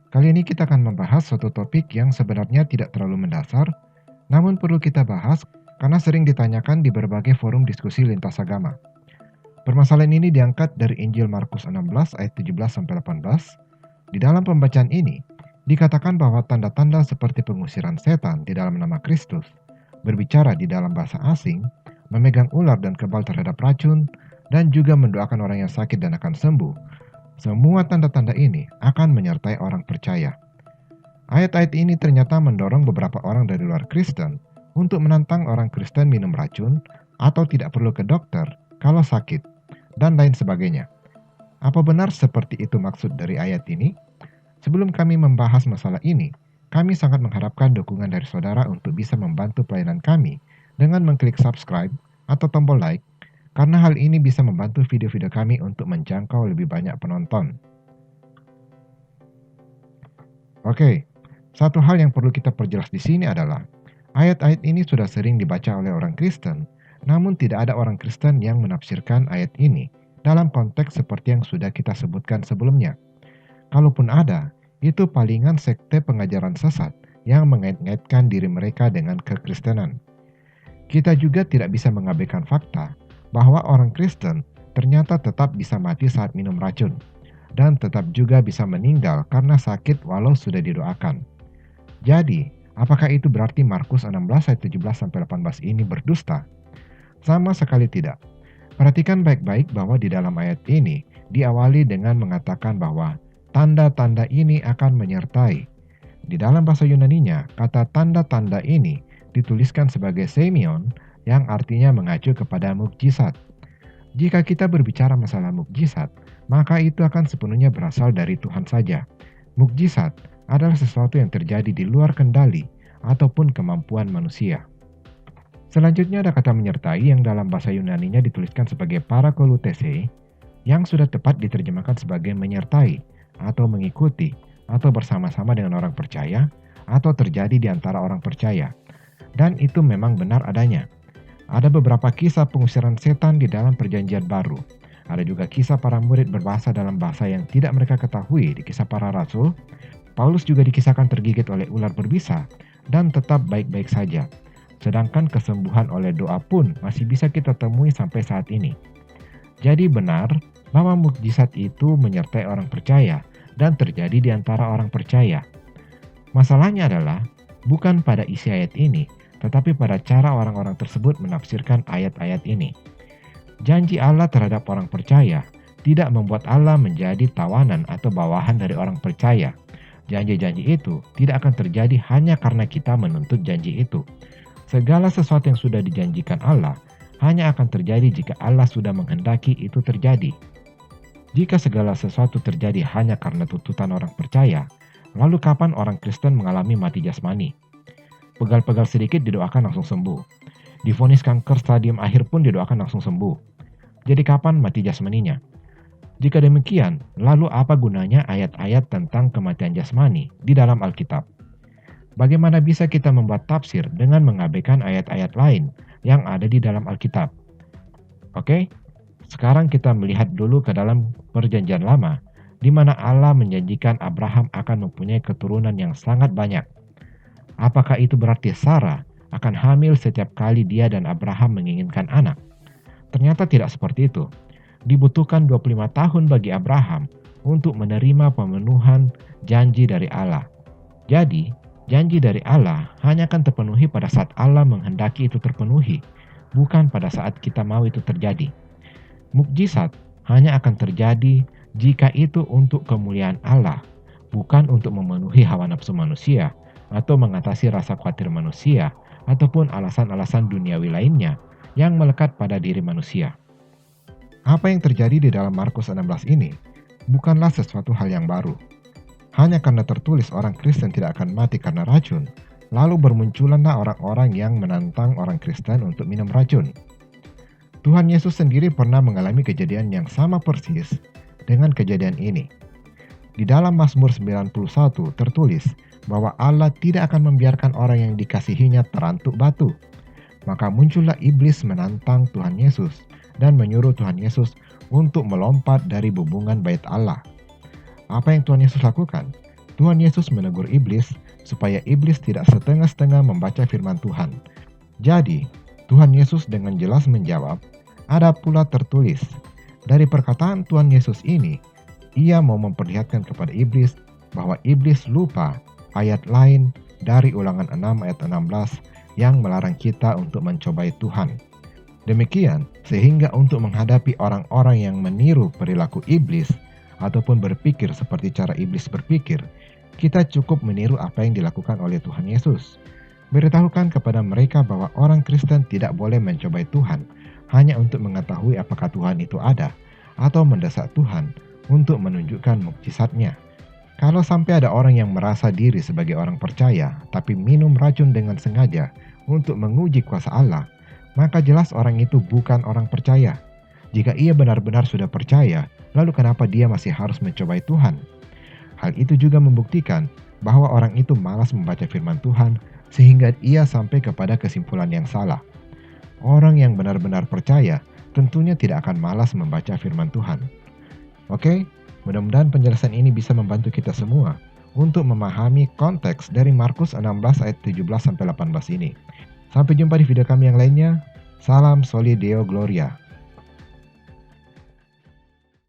Kali ini kita akan membahas suatu topik yang sebenarnya tidak terlalu mendasar, namun perlu kita bahas karena sering ditanyakan di berbagai forum diskusi lintas agama. Permasalahan ini diangkat dari Injil Markus 16 ayat 17-18. Di dalam pembacaan ini, dikatakan bahwa tanda-tanda seperti pengusiran setan di dalam nama Kristus, berbicara di dalam bahasa asing, memegang ular dan kebal terhadap racun, dan juga mendoakan orang yang sakit dan akan sembuh. Semua tanda-tanda ini akan menyertai orang percaya. Ayat-ayat ini ternyata mendorong beberapa orang dari luar Kristen untuk menantang orang Kristen minum racun atau tidak perlu ke dokter kalau sakit, dan lain sebagainya. Apa benar seperti itu maksud dari ayat ini? Sebelum kami membahas masalah ini, kami sangat mengharapkan dukungan dari saudara untuk bisa membantu pelayanan kami dengan mengklik subscribe atau tombol like, karena hal ini bisa membantu video-video kami untuk menjangkau lebih banyak penonton. Oke, satu hal yang perlu kita perjelas di sini adalah ayat-ayat ini sudah sering dibaca oleh orang Kristen, namun tidak ada orang Kristen yang menafsirkan ayat ini dalam konteks seperti yang sudah kita sebutkan sebelumnya. Kalaupun ada, itu palingan sekte pengajaran sesat yang mengait-ngaitkan diri mereka dengan kekristenan. Kita juga tidak bisa mengabaikan fakta bahwa orang Kristen ternyata tetap bisa mati saat minum racun, dan tetap juga bisa meninggal karena sakit walau sudah didoakan. Jadi, apakah itu berarti Markus 16 ayat 17-18 ini berdusta? Sama sekali tidak. Perhatikan baik-baik bahwa di dalam ayat ini diawali dengan mengatakan bahwa tanda-tanda ini akan menyertai. Di dalam bahasa Yunaninya, kata tanda-tanda ini dituliskan sebagai semeion yang artinya mengacu kepada mukjizat. Jika kita berbicara masalah mukjizat, maka itu akan sepenuhnya berasal dari Tuhan saja. Mukjizat adalah sesuatu yang terjadi di luar kendali ataupun kemampuan manusia. Selanjutnya ada kata menyertai yang dalam bahasa Yunaninya dituliskan sebagai parakolutese, yang sudah tepat diterjemahkan sebagai menyertai atau mengikuti atau bersama-sama dengan orang percaya atau terjadi di antara orang percaya. Dan itu memang benar adanya. Ada beberapa kisah pengusiran setan di dalam perjanjian baru. Ada juga kisah para murid berbahasa dalam bahasa yang tidak mereka ketahui di kisah para rasul. Paulus juga dikisahkan tergigit oleh ular berbisa dan tetap baik-baik saja. Sedangkan kesembuhan oleh doa pun masih bisa kita temui sampai saat ini. Jadi benar bahwa mukjizat itu menyertai orang percaya dan terjadi di antara orang percaya. Masalahnya adalah bukan pada isi ayat ini, tetapi pada cara orang-orang tersebut menafsirkan ayat-ayat ini. Janji Allah terhadap orang percaya tidak membuat Allah menjadi tawanan atau bawahan dari orang percaya. Janji-janji itu tidak akan terjadi hanya karena kita menuntut janji itu. Segala sesuatu yang sudah dijanjikan Allah hanya akan terjadi jika Allah sudah menghendaki itu terjadi. Jika segala sesuatu terjadi hanya karena tuntutan orang percaya, lalu kapan orang Kristen mengalami mati jasmani? Pegal-pegal sedikit didoakan langsung sembuh. Divonis kanker stadium akhir pun didoakan langsung sembuh. Jadi kapan mati jasmaninya? Jika demikian, lalu apa gunanya ayat-ayat tentang kematian jasmani di dalam Alkitab? Bagaimana bisa kita membuat tafsir dengan mengabaikan ayat-ayat lain yang ada di dalam Alkitab? Oke, sekarang kita melihat dulu ke dalam perjanjian lama, di mana Allah menjanjikan Abraham akan mempunyai keturunan yang sangat banyak. Apakah itu berarti Sarah akan hamil setiap kali dia dan Abraham menginginkan anak? Ternyata tidak seperti itu. Dibutuhkan 25 tahun bagi Abraham untuk menerima pemenuhan janji dari Allah. Jadi, janji dari Allah hanya akan terpenuhi pada saat Allah menghendaki itu terpenuhi, bukan pada saat kita mau itu terjadi. Mukjizat hanya akan terjadi jika itu untuk kemuliaan Allah, bukan untuk memenuhi hawa nafsu manusia, atau mengatasi rasa khawatir manusia, ataupun alasan-alasan duniawi lainnya yang melekat pada diri manusia. Apa yang terjadi di dalam Markus 16 ini bukanlah sesuatu hal yang baru. Hanya karena tertulis orang Kristen tidak akan mati karena racun, lalu bermunculanlah orang-orang yang menantang orang Kristen untuk minum racun. Tuhan Yesus sendiri pernah mengalami kejadian yang sama persis dengan kejadian ini. Di dalam Mazmur 91 tertulis bahwa Allah tidak akan membiarkan orang yang dikasihinya terantuk batu. Maka muncullah iblis menantang Tuhan Yesus dan menyuruh Tuhan Yesus untuk melompat dari bubungan bait Allah. Apa yang Tuhan Yesus lakukan? Tuhan Yesus menegur iblis supaya iblis tidak setengah-setengah membaca firman Tuhan. Jadi, Tuhan Yesus dengan jelas menjawab, ada pula tertulis. Dari perkataan Tuhan Yesus ini, ia mau memperlihatkan kepada iblis bahwa iblis lupa ayat lain dari Ulangan 6 ayat 16 yang melarang kita untuk mencobai Tuhan. Demikian, sehingga untuk menghadapi orang-orang yang meniru perilaku iblis ataupun berpikir seperti cara iblis berpikir, kita cukup meniru apa yang dilakukan oleh Tuhan Yesus. Beritahukan kepada mereka bahwa orang Kristen tidak boleh mencobai Tuhan hanya untuk mengetahui apakah Tuhan itu ada atau mendesak Tuhan untuk menunjukkan mukjizatnya. Kalau sampai ada orang yang merasa diri sebagai orang percaya tapi minum racun dengan sengaja untuk menguji kuasa Allah, maka jelas orang itu bukan orang percaya. Jika ia benar-benar sudah percaya, lalu kenapa dia masih harus mencobai Tuhan? Hal itu juga membuktikan bahwa orang itu malas membaca firman Tuhan sehingga ia sampai kepada kesimpulan yang salah. Orang yang benar-benar percaya tentunya tidak akan malas membaca firman Tuhan. Oke, mudah-mudahan penjelasan ini bisa membantu kita semua untuk memahami konteks dari Markus 16 ayat 17-18 ini. Sampai jumpa di video kami yang lainnya. Salam Soli Deo Gloria.